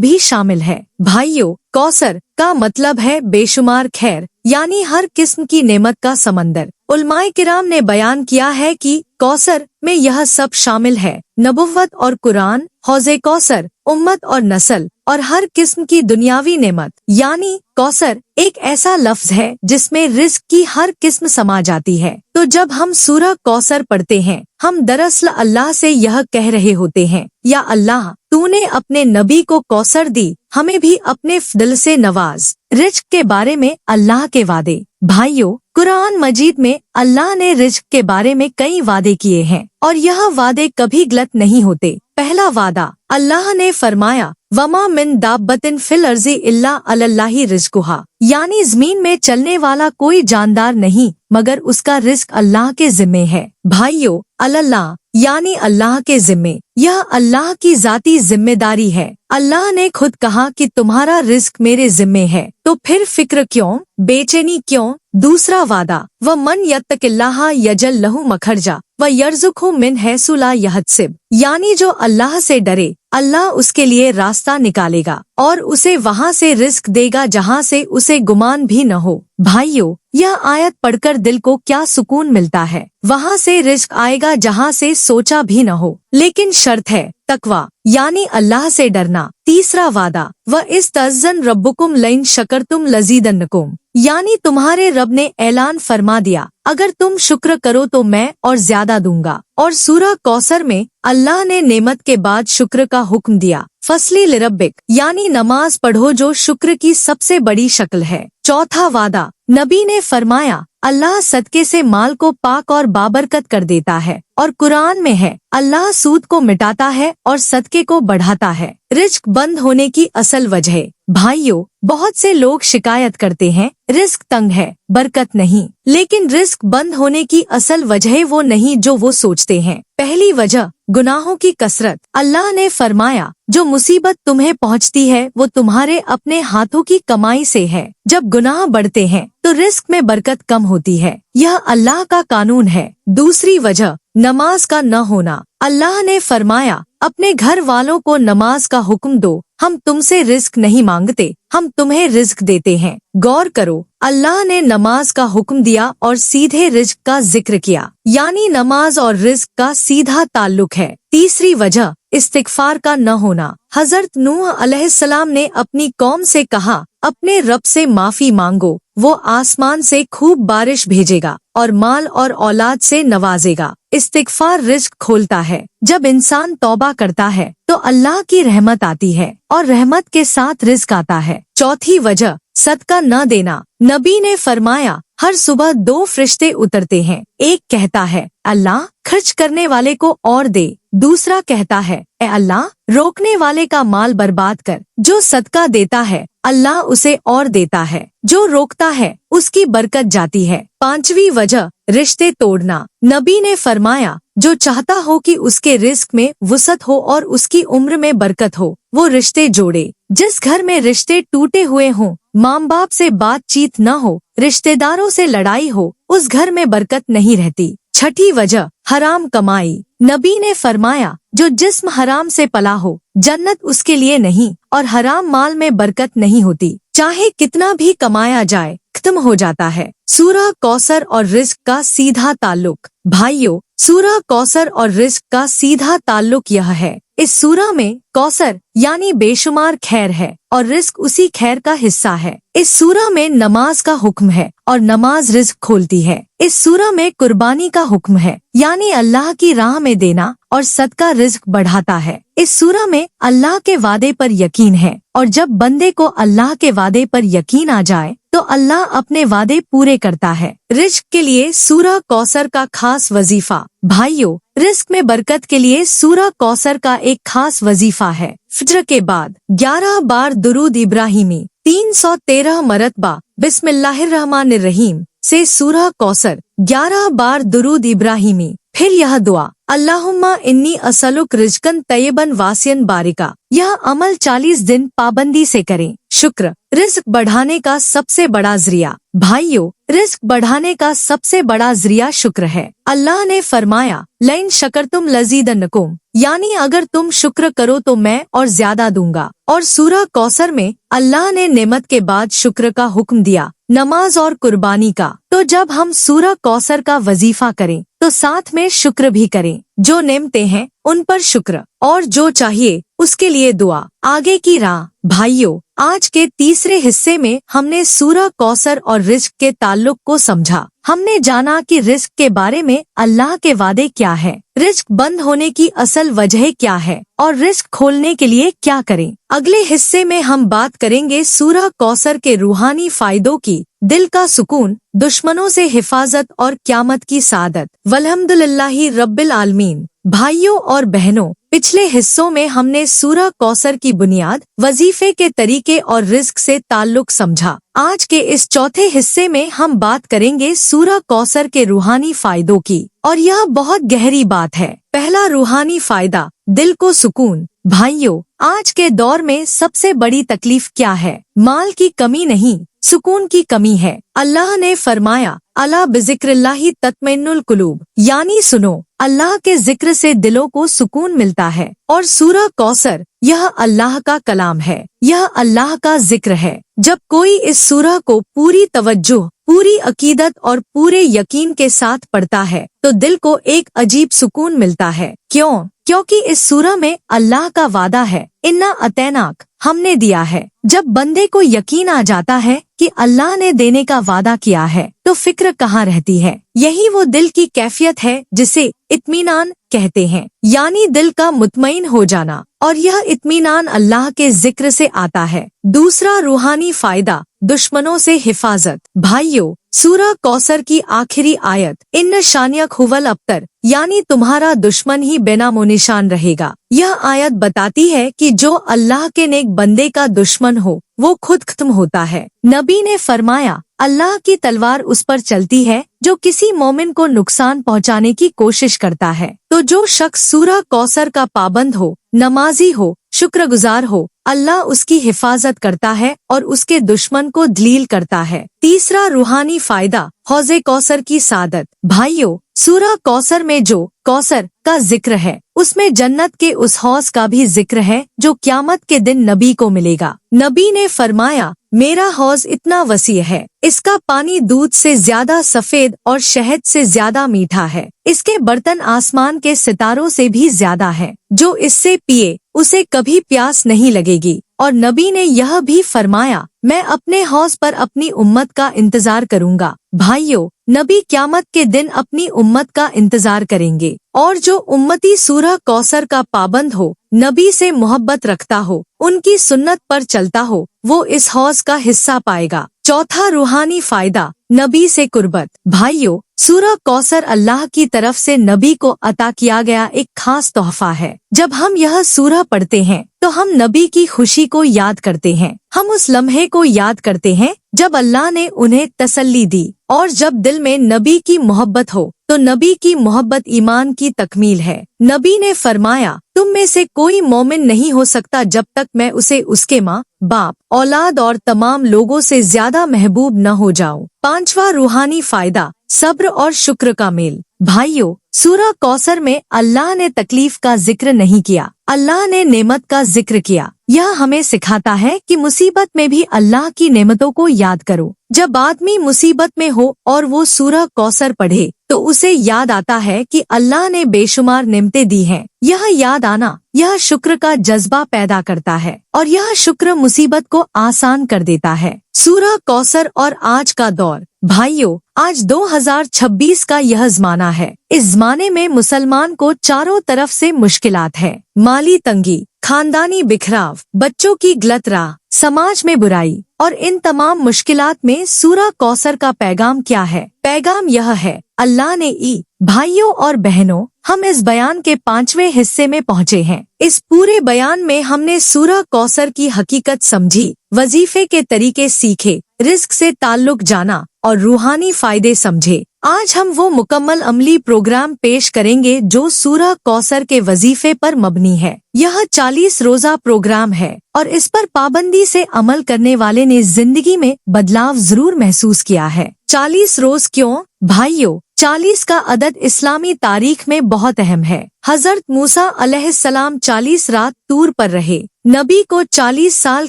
भी शामिल है। भाइयों, कौसर का मतलब है बेशुमार खैर, यानी हर किस्म की नेमत का समंदर। उलमाए किराम ने बयान किया है कि कौसर में यह सब शामिल है, नबुव्वत और कुरान, हौज़े कौसर, उम्मत और नस्ल और हर किस्म की दुनियावी नेमत। यानी कौसर एक ऐसा लफ्ज है जिसमें रिस्क की हर किस्म समा जाती है। तो जब हम सूरह कौसर पढ़ते हैं, हम दरअसल अल्लाह से यह कह रहे होते हैं, या अल्लाह तूने अपने नबी को कौसर दी, हमें भी अपने फजल से नवाज। रिज्क के बारे में अल्लाह के वादे। भाइयों, कुरान मजीद में अल्लाह ने रिज्क के बारे में कई वादे किए हैं और यह वादे कभी गलत नहीं होते। पहला वादा, अल्लाह ने फरमाया वमा मिन दाब्बतिन फिल अर्ज़ि इल्ला अलल्लाहि रिज़्कुहा, यानी जमीन में चलने वाला कोई जानदार नहीं मगर उसका रिस्क अल्लाह के जिम्मे है। भाइयों, अल्लाह यानी अल्लाह के जिम्मे, यह अल्लाह की जाती जिम्मेदारी है। अल्लाह ने खुद कहा कि तुम्हारा रिस्क मेरे जिम्मे है, तो फिर फिक्र क्यों, बेचैनी क्यों। दूसरा वादा, व मन यत्तकिल्लाह यजल लहू मखरजा व यर्जुकहु मिन हैसु ला यहतसिब, यानी जो अल्लाह से डरे अल्लाह उसके लिए रास्ता निकालेगा और उसे वहाँ से रिस्क देगा जहाँ से उसे गुमान भी न हो। भाइयों, यह आयत पढ़कर दिल को क्या सुकून मिलता है। वहाँ से रिस्क आएगा जहाँ से सोचा भी न हो, लेकिन शर्त है तकवा, यानी अल्लाह से डरना। तीसरा वादा, व इस्तअज़्ज़न रब्बुकुम लइन शकरतुम लज़ीदन्नकुम, यानी तुम्हारे रब ने ऐलान फरमा दिया अगर तुम शुक्र करो तो मैं और ज्यादा दूंगा। और सूरह कौसर में अल्लाह ने नेमत के बाद शुक्र का हुक्म दिया, फसली लिरब्बिक, यानी नमाज पढ़ो जो शुक्र की सबसे बड़ी शक्ल है। चौथा वादा, नबी ने फरमाया अल्लाह सदके से माल को पाक और बाबरकत कर देता है और कुरान में है अल्लाह सूद को मिटाता है और सदके को बढ़ाता है। रिस्क बंद होने की असल वजह। भाइयों, बहुत से लोग शिकायत करते हैं रिस्क तंग है, बरकत नहीं, लेकिन रिस्क बंद होने की असल वजह वो नहीं जो वो सोचते हैं। पहली वजह, गुनाहों की कसरत। अल्लाह ने फरमाया जो मुसीबत तुम्हें पहुंचती है वो तुम्हारे अपने हाथों की कमाई से है। जब गुनाह बढ़ते हैं तो रिस्क में बरकत कम होती है, यह अल्लाह का कानून है। दूसरी वजह, नमाज का न होना। अल्लाह ने फरमाया अपने घर वालों को नमाज का हुक्म दो, हम तुमसे रिस्क नहीं मांगते, हम तुम्हें रिस्क देते हैं। गौर करो, अल्लाह ने नमाज का हुक्म दिया और सीधे रिस्क का जिक्र किया, यानी नमाज और रिस्क का सीधा ताल्लुक है। तीसरी वजह, इस्तिगफार का न होना। हजरत नूह अलैहिस्सलाम ने अपनी कौम से कहा अपने रब से माफी मांगो, वो आसमान से खूब बारिश भेजेगा और माल और औलाद से नवाजेगा। इस्तिगफार रिस्क खोलता है। जब इंसान तौबा करता है तो अल्लाह की रहमत आती है और रहमत के साथ रिस्क आता है। चौथी वजह, सदका न देना। नबी ने फरमाया हर सुबह 2 फरिश्ते उतरते हैं, एक कहता है अल्लाह खर्च करने वाले को और दे, दूसरा कहता है ए अल्लाह रोकने वाले का माल बर्बाद कर। जो सदका देता है अल्लाह उसे और देता है, जो रोकता है उसकी बरकत जाती है। पांचवी वजह, रिश्ते तोड़ना। नबी ने फरमाया जो चाहता हो कि उसके रिस्क में वुसअत हो और उसकी उम्र में बरकत हो, वो रिश्ते जोड़े। जिस घर में रिश्ते टूटे हुए हों, माँ बाप से बातचीत न हो, रिश्तेदारों से लड़ाई हो, उस घर में बरकत नहीं रहती। छठी वजह, हराम कमाई। नबी ने फरमाया जो जिस्म हराम से पला हो जन्नत उसके लिए नहीं और हराम माल में बरकत नहीं होती, चाहे कितना भी कमाया जाए खत्म हो जाता है। सूरह कौसर और रिस्क का सीधा ताल्लुक। भाइयों, सूरह कौसर और रिस्क का सीधा ताल्लुक यह है, इस सूरह में कौसर यानी बेशुमार खैर है और रिस्क उसी खैर का हिस्सा है। इस सूरह में नमाज का हुक्म है और नमाज रिस्क खोलती है। इस सूरह में कुर्बानी का हुक्म है, यानी अल्लाह की राह में देना और सदका रिस्क बढ़ाता है। इस सूरह में अल्लाह के वादे पर यकीन है और जब बंदे को अल्लाह के वादे पर यकीन आ जाए तो अल्लाह अपने वादे पूरे करता है। रिस्क के लिए सूरह कौसर का खास वजीफा। भाइयों, रिस्क में बरकत के लिए सूरह कौसर का एक खास वजीफा है। फज्र के बाद 11 बार दुरूद इब्राहिमी, 313 मरतबा बिस्मिल्लाहिर्रहमानिर्रहीम से सूरह कौसर, 11 बार दुरूद इब्राहिमी, फिर यह दुआ अल्लाहुम्मा इन्नी असलुक रिज़्क़न तय्यबन वासियन बारिका। यह अमल 40 दिन पाबंदी से करें। शुक्र रिस्क बढ़ाने का सबसे बड़ा जरिया। भाइयों, रिस्क बढ़ाने का सबसे बड़ा जरिया शुक्र है। अल्लाह ने फरमाया, लइन शकरतुम लज़ीदन्नकुम, यानी अगर तुम शुक्र करो तो मैं और ज्यादा दूंगा। और सूरह कौसर में अल्लाह ने नेमत के बाद शुक्र का हुक्म दिया, नमाज और कुर्बानी का। तो जब हम सूरह कौसर का वजीफा करें तो साथ में शुक्र भी करें। जो नेमतें हैं उन पर शुक्र, और जो चाहिए उसके लिए दुआ। आगे की राह। भाइयों, आज के तीसरे हिस्से में हमने सूरह कौसर और रिस्क के ताल्लुक को समझा। हमने जाना कि रिस्क के बारे में अल्लाह के वादे क्या है, रिस्क बंद होने की असल वजह क्या है और रिस्क खोलने के लिए क्या करें। अगले हिस्से में हम बात करेंगे सूरह कौसर के रूहानी फायदों की, दिल का सुकून, दुश्मनों से हिफाजत और क़यामत की सादत। वल्हम्दुलिल्लाहि रब्बिल आलमीन। भाइयों और बहनों, पिछले हिस्सों में हमने सूरह कौसर की बुनियाद, वजीफे के तरीके और रिस्क से ताल्लुक समझा। आज के इस चौथे हिस्से में हम बात करेंगे सूरह कौसर के रूहानी फायदों की, और यह बहुत गहरी बात है। पहला रूहानी फायदा, दिल को सुकून। भाइयों, आज के दौर में सबसे बड़ी तकलीफ क्या है? माल की कमी नहीं, सुकून की कमी है। अल्लाह ने फरमाया, अला बिज़िक्रिल्लाहि तत्मइन्नुल कुलूब, यानी सुनो, अल्लाह के जिक्र से दिलों को सुकून मिलता है। और सूरह कौसर, यह अल्लाह का कलाम है, यह अल्लाह का जिक्र है। जब कोई इस सूरह को पूरी तवज्जो, पूरी अकीदत और पूरे यकीन के साथ पढ़ता है तो दिल को एक अजीब सुकून मिलता है। क्यों? क्योंकि इस सूरह में अल्लाह का वादा है, इन्ना अतैनाक, हमने दिया है। जब बंदे को यकीन आ जाता है कि अल्लाह ने देने का वादा किया है तो फिक्र कहाँ रहती है। यही वो दिल की कैफियत है जिसे इत्मीनान कहते हैं, यानी दिल का मुतमईन हो जाना, और यह इत्मीनान अल्लाह के जिक्र से आता है। दूसरा रूहानी फायदा, दुश्मनों से हिफाजत। भाइयों, सूरह कौसर की आखिरी आयत, इन्न शानियक हुवल अब्तर, यानी तुम्हारा दुश्मन ही बेनामो निशान रहेगा। यह आयत बताती है कि जो अल्लाह के नेक बंदे का दुश्मन हो वो खुद खत्म होता है। नबी ने फरमाया, अल्लाह की तलवार उस पर चलती है जो किसी मोमिन को नुकसान पहुंचाने की कोशिश करता है। तो जो शख्स सूरह कौसर का पाबंद हो, नमाजी हो, शुक्रगुजार हो, अल्लाह उसकी हिफाजत करता है और उसके दुश्मन को दलील करता है। तीसरा रूहानी फायदा, हौज़े कौसर की सादत। भाइयों, सूरह कौसर में जो कौसर का जिक्र है उसमें जन्नत के उस हौज का भी जिक्र है जो क़यामत के दिन नबी को मिलेगा। नबी ने फरमाया, मेरा हौज इतना वसी है, इसका पानी दूध से ज्यादा सफेद और शहद से ज्यादा मीठा है, इसके बर्तन आसमान के सितारों से भी ज्यादा है। जो इससे पिए उसे कभी प्यास नहीं लगेगी। और नबी ने यह भी फरमाया, मैं अपने हौज पर अपनी उम्मत का इंतजार करूंगा। भाइयों, नबी क़यामत के दिन अपनी उम्मत का इंतजार करेंगे, और जो उम्मती सूरह कौसर का पाबंद हो, नबी से मोहब्बत रखता हो, उनकी सुन्नत पर चलता हो, वो इस हौज का हिस्सा पाएगा। चौथा रूहानी फायदा, नबी से कुर्बत। भाइयों, सूरह कौसर अल्लाह की तरफ से नबी को अता किया गया एक खास तोहफा है। जब हम यह सूरह पढ़ते हैं तो हम नबी की खुशी को याद करते हैं, हम उस लम्हे को याद करते हैं जब अल्लाह ने उन्हें तसल्ली दी। और जब दिल में नबी की मोहब्बत हो तो नबी की मोहब्बत ईमान की तकमील है। नबी ने फरमाया, तुम में से कोई मोमिन नहीं हो सकता जब तक मैं उसे उसके माँ, बाप, औलाद और तमाम लोगों से ज्यादा महबूब न हो जाऊं। पांचवा रूहानी फायदा, सब्र और शुक्र का मेल। भाइयों, सूरह कौसर में अल्लाह ने तकलीफ का जिक्र नहीं किया, अल्लाह ने नेमत का जिक्र किया। यह हमें सिखाता है कि मुसीबत में भी अल्लाह की नेमतों को याद करो। जब आदमी मुसीबत में हो और वो सूरह कौसर पढ़े तो उसे याद आता है कि अल्लाह ने बेशुमार नेमतें दी हैं। यह याद आना, यह शुक्र का जज्बा पैदा करता है, और यह शुक्र मुसीबत को आसान कर देता है। सूरह कौसर और आज का दौर। भाइयों, आज 2026 का यह ज़माना है। इस ज़माने में मुसलमान को चारों तरफ से मुश्किलात है। माली तंगी, खानदानी बिखराव, बच्चों की गलत राह, समाज में बुराई, और इन तमाम मुश्किलात में सूरह कौसर का पैगाम क्या है? पैगाम यह है, अल्लाह ने भाइयों और बहनों, हम इस बयान के 5वें हिस्से में पहुँचे हैं। इस पूरे बयान में हमने सूरह कौसर की हकीकत समझी, वजीफे के तरीके सीखे, रिस्क से ताल्लुक जाना और रूहानी फायदे समझे। आज हम वो मुकम्मल अमली प्रोग्राम पेश करेंगे जो सूरह कौसर के वजीफे पर मबनी है। यह 40 रोजा प्रोग्राम है और इस पर पाबंदी से अमल करने वाले ने जिंदगी में बदलाव जरूर महसूस किया है। 40 रोज क्यों? भाइयों, 40 का अदद इस्लामी तारीख में बहुत अहम है। हजरत मूसा अलैहिस्सलाम 40 रात तूर पर रहे। नबी को 40 साल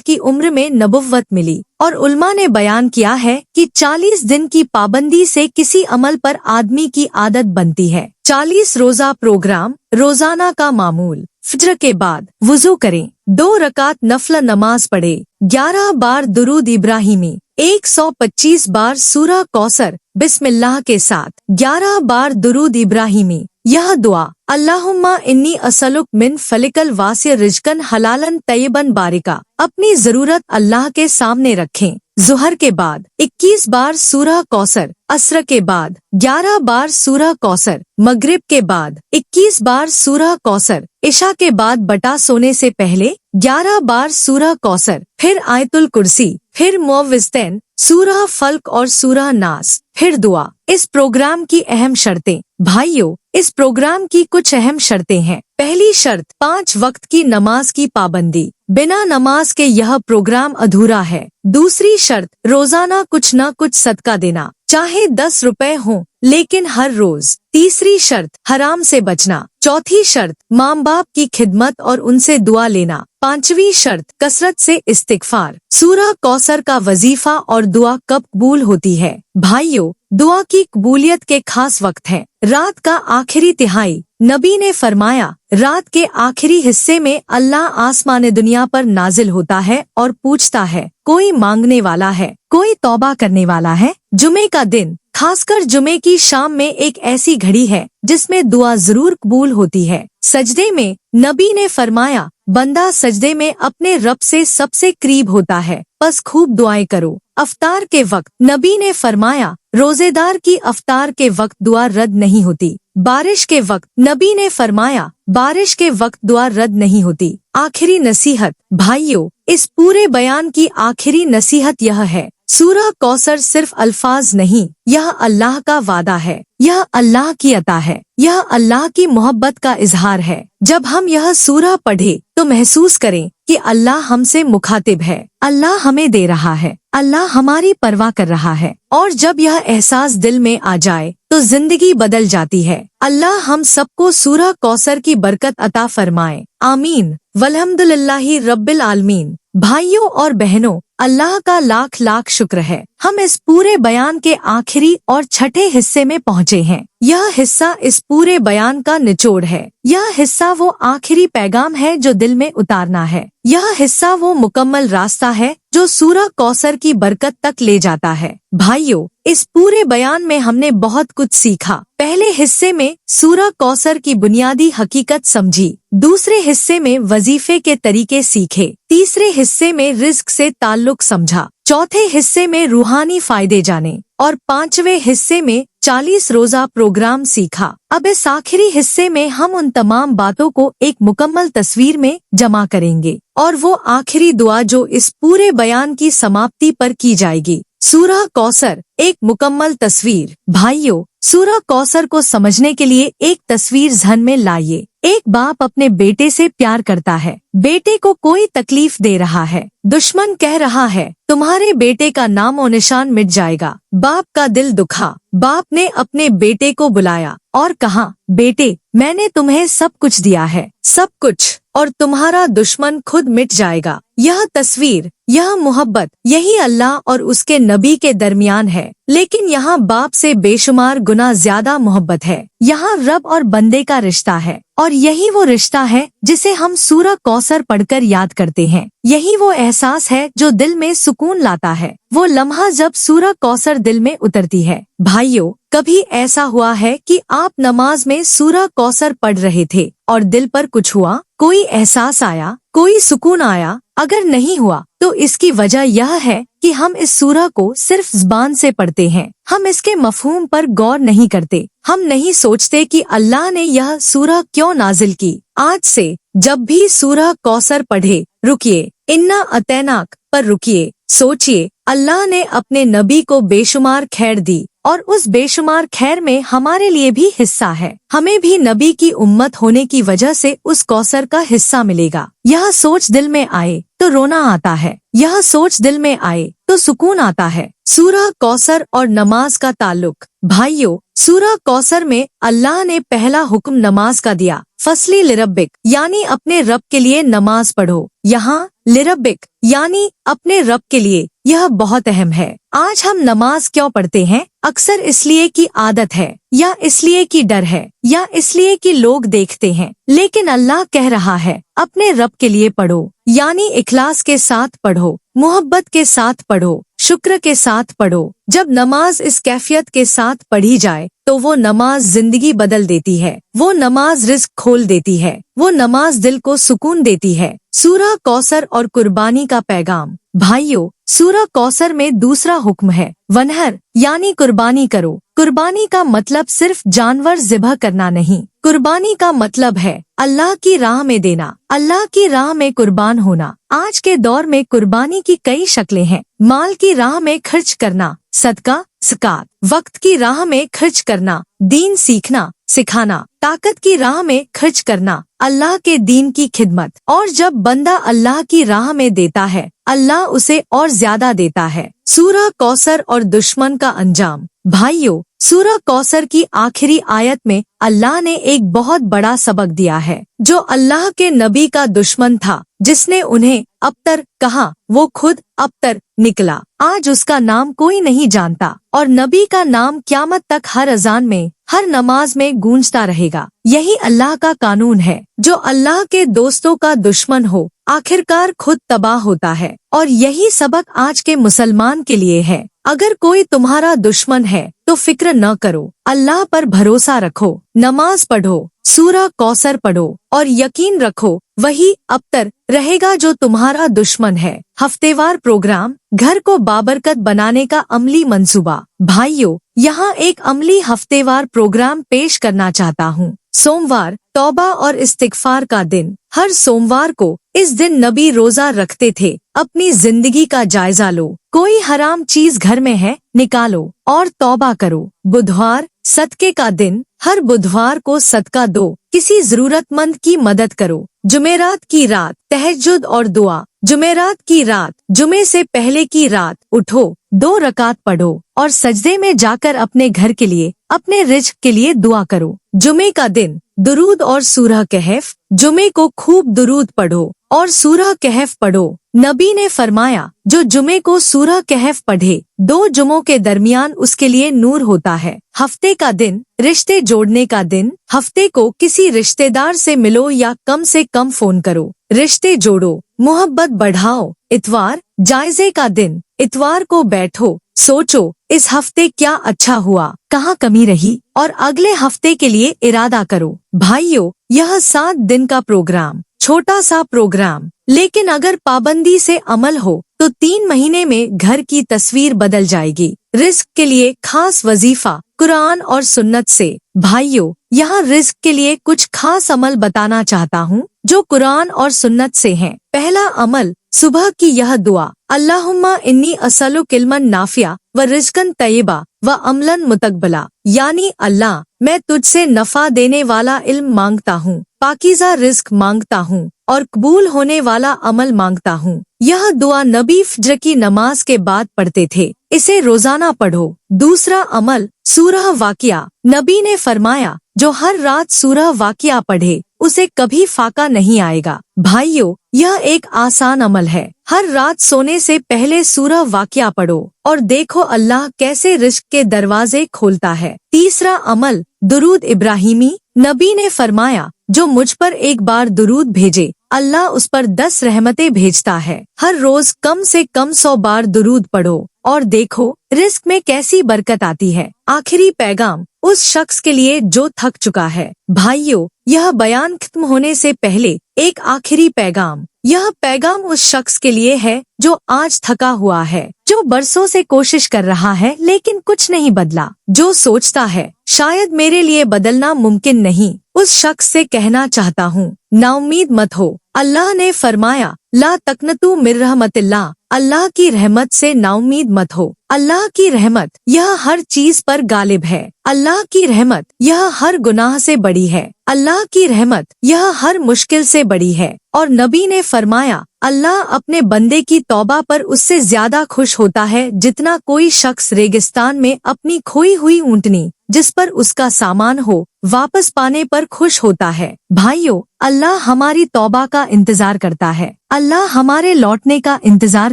की उम्र में नबुव्वत मिली और उल्मा ने बयान किया है कि 40 दिन की पाबंदी से किसी अमल पर आदमी की आदत बनती है। 40 रोजा प्रोग्राम। रोजाना का मामूल। फज्र के बाद वुजू करें, 2 रकात नफल नमाज पढ़े, 11 बार दुरूद इब्राहिमी, 125 बार सूरह कौसर बिस्मिल्लाह के साथ, 11 बार दुरूद इब्राहिमी। यह दुआ अल्लाहुम्मा इन्नी असलुक मिन फलिकल वासिय रिजकन हलालन तय्यबन बारिका अपनी जरूरत अल्लाह के सामने रखें। जुहर के बाद 21 बार सूरह कौसर, असर के बाद 11 बार सूरह कौसर, मगरिब के बाद 21 बार सूरह कौसर, इशा के बाद बटा सोने से पहले 11 बार सूरह कौसर, फिर आयतुल कुर्सी, फिर मुअव्विज़तैन, सूरह फल्क और सूरह नास, फिर दुआ। इस प्रोग्राम की अहम शर्तें। भाइयों, इस प्रोग्राम की कुछ अहम शर्तें हैं। पहली शर्त 5 वक्त की नमाज की पाबंदी। बिना नमाज के यह प्रोग्राम अधूरा है। दूसरी शर्त रोजाना कुछ न कुछ सदका देना, चाहे 10 रुपए हो, लेकिन हर रोज। तीसरी शर्त हराम से बचना। चौथी शर्त माँ बाप की खिदमत और उनसे दुआ लेना। पांचवी शर्त कसरत से इस्तिगफार। सूरह कौसर का वजीफा और दुआ कब कबूल होती है? भाइयों, दुआ की कबूलियत के खास वक्त हैं। रात का आखिरी तिहाई। नबी ने फरमाया, रात के आखिरी हिस्से में अल्लाह आसमान दुनिया पर नाजिल होता है और पूछता है, कोई मांगने वाला है, कोई तौबा करने वाला है? जुमे का दिन, खासकर जुमे की शाम में एक ऐसी घड़ी है जिसमें दुआ जरूर कबूल होती है। सजदे में नबी ने फरमाया, बंदा सजदे में अपने रब से सबसे करीब होता है, बस खूब दुआएं करो। अफ्तार के वक्त नबी ने फरमाया, रोजेदार की अफ्तार के वक्त दुआ रद्द नहीं होती। बारिश के वक्त नबी ने फरमाया, बारिश के वक्त दुआ रद्द नहीं होती। आखिरी नसीहत। भाइयों, इस पूरे बयान की आखिरी नसीहत यह है, सूरह कौसर सिर्फ अल्फाज नहीं, यह अल्लाह का वादा है, यह अल्लाह की अता है, यह अल्लाह की मोहब्बत का इजहार है। जब हम यह सूरह पढ़े तो महसूस करें कि अल्लाह हमसे मुखातिब है, अल्लाह हमें दे रहा है, अल्लाह हमारी परवाह कर रहा है। और जब यह एहसास दिल में आ जाए तो जिंदगी बदल जाती है। अल्लाह हम सबको सूरह कौसर की बरकत अता फरमाए। आमीन वल्हम्दुलिल्लाहि रब्बिल आलमीन। भाइयों और बहनों, अल्लाह का लाख लाख शुक्र है। हम इस पूरे बयान के आखिरी और छठे हिस्से में पहुँचे हैं। यह हिस्सा इस पूरे बयान का निचोड़ है। यह हिस्सा वो आखिरी पैगाम है जो दिल में उतारना है। यह हिस्सा वो मुकम्मल रास्ता है जो सूरह कौसर की बरकत तक ले जाता है। भाइयों, इस पूरे बयान में हमने बहुत कुछ सीखा। पहले हिस्से में सूरह कौसर की बुनियादी हकीकत समझी, दूसरे हिस्से में वजीफे के तरीके सीखे, तीसरे हिस्से में रिस्क से ताल्लुक समझा, चौथे हिस्से में रूहानी फायदे जाने और पांचवें हिस्से में 40 रोजा प्रोग्राम सीखा। अब इस आखिरी हिस्से में हम उन तमाम बातों को एक मुकम्मल तस्वीर में जमा करेंगे और वो आखिरी दुआ जो इस पूरे बयान की समाप्ति पर की जाएगी। सूरह कौसर एक मुकम्मल तस्वीर। भाइयों, सूरह कौसर को समझने के लिए एक तस्वीर ज़हन में लाइए। एक बाप अपने बेटे से प्यार करता है। बेटे को कोई तकलीफ दे रहा है। दुश्मन कह रहा है, तुम्हारे बेटे का नाम और निशान मिट जाएगा। बाप का दिल दुखा। बाप ने अपने बेटे को बुलाया और कहा, बेटे, मैंने तुम्हें सब कुछ दिया है, सब कुछ, और तुम्हारा दुश्मन खुद मिट जाएगा। यह तस्वीर, यह मोहब्बत, यही अल्लाह और उसके नबी के दरमियान है। लेकिन यहाँ बाप से बेशुमार गुना ज्यादा मोहब्बत है। यहाँ रब और बंदे का रिश्ता है और यही वो रिश्ता है जिसे हम सूरह कौसर पढ़कर याद करते हैं। यही वो एहसास है जो दिल में सुकून लाता है, वो लम्हा जब सूरह कौसर दिल में उतरती है। भाइयों, कभी ऐसा हुआ है कि आप नमाज में सूरह कौसर पढ़ रहे थे और दिल पर कुछ हुआ, कोई एहसास आया, कोई सुकून आया? अगर नहीं हुआ तो इसकी वजह यह है कि हम इस सूरह को सिर्फ ज़बान से पढ़ते हैं, हम इसके मफहूम पर गौर नहीं करते। हम नहीं सोचते कि अल्लाह ने यह सूरह क्यों नाजिल की। आज से जब भी सूरह कौसर पढ़े, रुकिए, इन्ना अतैनाक पर रुकिए, सोचिए अल्लाह ने अपने नबी को बेशुमार खैर दी और उस बेशुमार खैर में हमारे लिए भी हिस्सा है। हमें भी नबी की उम्मत होने की वजह से उस कौसर का हिस्सा मिलेगा। यह सोच दिल में आए तो रोना आता है, यह सोच दिल में आए तो सुकून आता है। सूरह कौसर और नमाज का ताल्लुक। भाइयों, सूरह कौसर में अल्लाह ने पहला हुक्म नमाज का दिया। फसली लिरब्बिक यानी अपने रब के लिए नमाज पढ़ो। यहाँ लिरब्बिक यानी अपने रब के लिए, यह बहुत अहम है। आज हम नमाज क्यों पढ़ते हैं? अक्सर इसलिए कि आदत है, या इसलिए कि डर है, या इसलिए कि लोग देखते हैं। लेकिन अल्लाह कह रहा है अपने रब के लिए पढ़ो, यानी इखलास के साथ पढ़ो, मोहब्बत के साथ पढ़ो, शुक्र के साथ पढ़ो। जब नमाज इस कैफियत के साथ पढ़ी जाए तो वो नमाज जिंदगी बदल देती है, वो नमाज रिज़्क खोल देती है, वो नमाज दिल को सुकून देती है। सूरह कौसर और कुर्बानी का पैगाम। भाइयों, सूरह कौसर में दूसरा हुक्म है वनहर यानी कुर्बानी करो। कुर्बानी का मतलब सिर्फ जानवर ज़िबह करना नहीं, कुर्बानी का मतलब है अल्लाह की राह में देना, अल्लाह की राह में कुर्बान होना। आज के दौर में कुर्बानी की कई शक्लें हैं। माल की राह में खर्च करना, सदका, ज़कात। वक्त की राह में खर्च करना, दीन सीखना सिखाना। ताकत की राह में खर्च करना, अल्लाह के दीन की खिदमत। और जब बंदा अल्लाह की राह में देता है, अल्लाह उसे और ज्यादा देता है। सूरह कौसर और दुश्मन का अंजाम। भाइयों, सूरह कौसर की आखिरी आयत में अल्लाह ने एक बहुत बड़ा सबक दिया है। जो अल्लाह के नबी का दुश्मन था, जिसने उन्हें अबतर कहा, वो खुद अबतर निकला। आज उसका नाम कोई नहीं जानता और नबी का नाम क़यामत तक हर अजान में, हर नमाज में गूंजता रहेगा। यही अल्लाह का कानून है। जो अल्लाह के दोस्तों का दुश्मन हो, आखिरकार खुद तबाह होता है। और यही सबक आज के मुसलमान के लिए है। अगर कोई तुम्हारा दुश्मन है तो फिक्र न करो, अल्लाह पर भरोसा रखो, नमाज पढ़ो, सूरह कौसर पढ़ो और यकीन रखो वही अबतर रहेगा जो तुम्हारा दुश्मन है। हफ्तेवार प्रोग्राम, घर को बाबरकत बनाने का अमली मंसूबा। भाइयों, यहाँ एक अमली हफ्तेवार प्रोग्राम पेश करना चाहता हूँ। सोमवार, तौबा और इस्तिगफार का दिन। हर सोमवार को इस दिन नबी रोजा रखते थे। अपनी जिंदगी का जायजा लो, कोई हराम चीज घर में है निकालो और तौबा करो। बुधवार, सदके का दिन। हर बुधवार को सदका दो, किसी जरूरतमंद की मदद करो। जुमेरात की रात, तहज्जुद और दुआ। जुमेरात की रात, जुमे से पहले की रात उठो, 2 रकात पढ़ो और सजदे में जाकर अपने घर के लिए, अपने रिज़्क के लिए दुआ करो। जुमे का दिन, दुरूद और सूरह कहफ। जुमे को खूब दुरूद पढ़ो और सूरह कहफ पढ़ो। नबी ने फरमाया, जो जुमे को सूरह कहफ पढ़े, 2 जुमों के दरमियान उसके लिए नूर होता है। हफ्ते का दिन, रिश्ते जोड़ने का दिन। हफ्ते को किसी रिश्तेदार से मिलो या कम से कम फोन करो, रिश्ते जोड़ो, मोहब्बत बढ़ाओ। इतवार, जायजे का दिन। इतवार को बैठो, सोचो इस हफ्ते क्या अच्छा हुआ, कहाँ कमी रही और अगले हफ्ते के लिए इरादा करो। भाइयों, यह 7 दिन का प्रोग्राम, छोटा सा प्रोग्राम, लेकिन अगर पाबंदी से अमल हो तो 3 महीने में घर की तस्वीर बदल जाएगी। रिज़्क के लिए खास वजीफा, कुरान और सुन्नत से। भाइयों, यहाँ रिज़्क के लिए कुछ खास अमल बताना चाहता हूँ जो कुरान और सुन्नत से हैं। पहला अमल, सुबह की यह दुआ, अल्लाहुम्मा इन्नी असलुक इल्मन नाफिया व रिज़्कन तय्यबा व अमलन मुतक़ब्बला, यानी अल्लाह, मैं तुझसे नफा देने वाला इल्म मांगता हूँ, पाकीज़ा रिज़्क मांगता हूँ और कबूल होने वाला अमल मांगता हूँ। यह दुआ नबी फज्र की नमाज के बाद पढ़ते थे। इसे रोजाना पढ़ो। दूसरा अमल, सूरह वाक़िया। नबी ने फरमाया, जो हर रात सूरह वाक़िया पढ़े उसे कभी फाका नहीं आएगा। भाइयों, यह एक आसान अमल है। हर रात सोने से पहले सूरह वाक़िया पढ़ो और देखो अल्लाह कैसे रिज़्क के दरवाजे खोलता है। तीसरा अमल, दुरूद इब्राहिमी। नबी ने फरमाया, जो मुझ पर एक बार दुरूद भेजे अल्लाह उस पर 10 रहमतें भेजता है। हर रोज कम से कम 100 बार दुरूद पढ़ो और देखो रिस्क में कैसी बरकत आती है। आखिरी पैगाम उस शख्स के लिए जो थक चुका है। भाइयों, यह बयान खत्म होने से पहले एक आखिरी पैगाम। यह पैगाम उस शख्स के लिए है जो आज थका हुआ है, जो बरसों से कोशिश कर रहा है लेकिन कुछ नहीं बदला, जो सोचता है शायद मेरे लिए बदलना मुमकिन नहीं। उस शख्स से कहना चाहता हूँ, नाउम्मीद मत हो। अल्लाह ने फरमाया, ला तकनतू मिर रहमतिल्लाह, अल्लाह की रहमत से नाउम्मीद मत हो। अल्लाह की रहमत यह हर चीज पर गालिब है। अल्लाह की रहमत यह हर गुनाह से बड़ी है। अल्लाह की रहमत यह हर मुश्किल से बड़ी है। और नबी ने फरमाया, अल्लाह अपने बंदे की तौबा पर उससे ज्यादा खुश होता है जितना कोई शख्स रेगिस्तान में अपनी खोई हुई ऊंटनी जिस पर उसका सामान हो वापस पाने पर खुश होता है। भाइयों, अल्लाह हमारी तौबा का इंतजार करता है। अल्लाह हमारे लौटने का इंतजार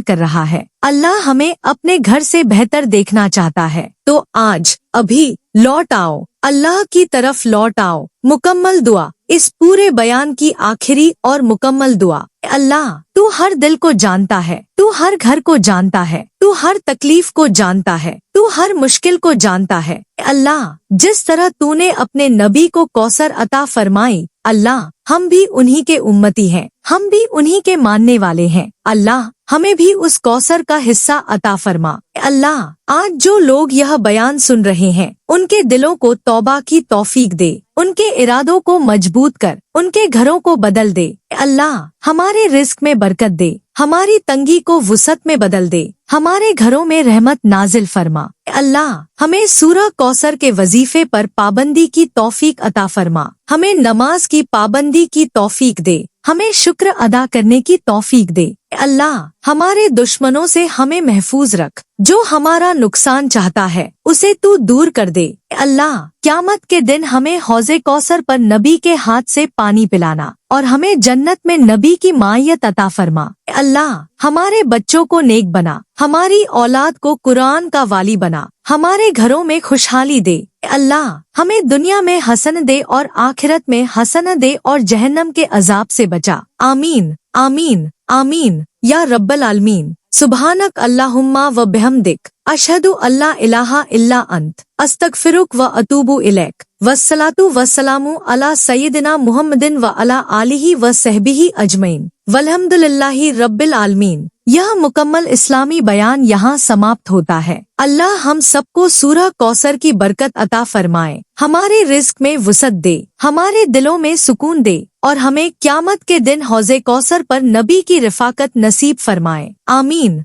कर रहा है। अल्लाह हमें अपने घर से बेहतर देखना चाहता है। तो आज अभी लौट आओ, अल्लाह की तरफ लौट आओ। मुकम्मल दुआ, इस पूरे बयान की आखिरी और मुकम्मल दुआ। अल्लाह, तू हर दिल को जानता है, तू हर घर को जानता है, तू हर तकलीफ को जानता है, तू हर मुश्किल को जानता है। अल्लाह, जिस तरह तूने अपने नबी को कौसर अता फरमाई, अल्लाह हम भी उन्हीं के उम्मती हैं, हम भी उन्हीं के मानने वाले हैं। अल्लाह हमें भी उस कौसर का हिस्सा अता फरमा। अल्लाह, आज जो लोग यह बयान सुन रहे हैं उनके दिलों को तौबा की तौफीक दे, उनके इरादों को मजबूत कर, उनके घरों को बदल दे। अल्लाह हमारे रिस्क में बरकत दे, हमारी तंगी को वुसअत में बदल दे, हमारे घरों में रहमत नाजिल फरमा। अल्लाह हमें सूरह कौसर के वजीफे पर पाबंदी की तौफीक अता फरमा, हमें नमाज की पाबंदी की तौफीक दे, हमें शुक्र अदा करने की तौफीक दे। अल्लाह हमारे दुश्मनों से हमें महफूज रख, जो हमारा नुकसान चाहता है उसे तू दूर कर दे। अल्लाह क़यामत के दिन हमें हौज़े कौसर पर नबी के हाथ से पानी पिलाना और हमें जन्नत में नबी की मायत अता फरमा। अल्लाह हमारे बच्चों को नेक बना, हमारी औलाद को कुरान का वाली बना, हमारे घरों में खुशहाली दे। अल्लाह हमें दुनिया में हसन दे और आखिरत में हसन दे और जहन्नम के अजाब से बचा। आमीन आमीन आमीन या रब्बल आलमीन। सुबहानक अल्लाहुम्मा व बिहम्दिक, अशहदु अल्ला इलाहा इल्ला अंत, अस्तगफिरुक व अतूबु इलैक। वस्सलातु वस्सलामु अला सय्यिदिना मुहम्मदिन व अला आलिही व सहबिही अजमईन, वल्हम्दुलिल्लाहि रब्बिल आलमीन। यह मुकम्मल इस्लामी बयान यहाँ समाप्त होता है। अल्लाह हम सबको सूरह कौसर की बरकत अता फरमाए, हमारे रिस्क में वुसअत दे, हमारे दिलों में सुकून दे और हमें क़यामत के दिन हौज़े कौसर पर नबी की रिफाकत नसीब फरमाए। आमीन।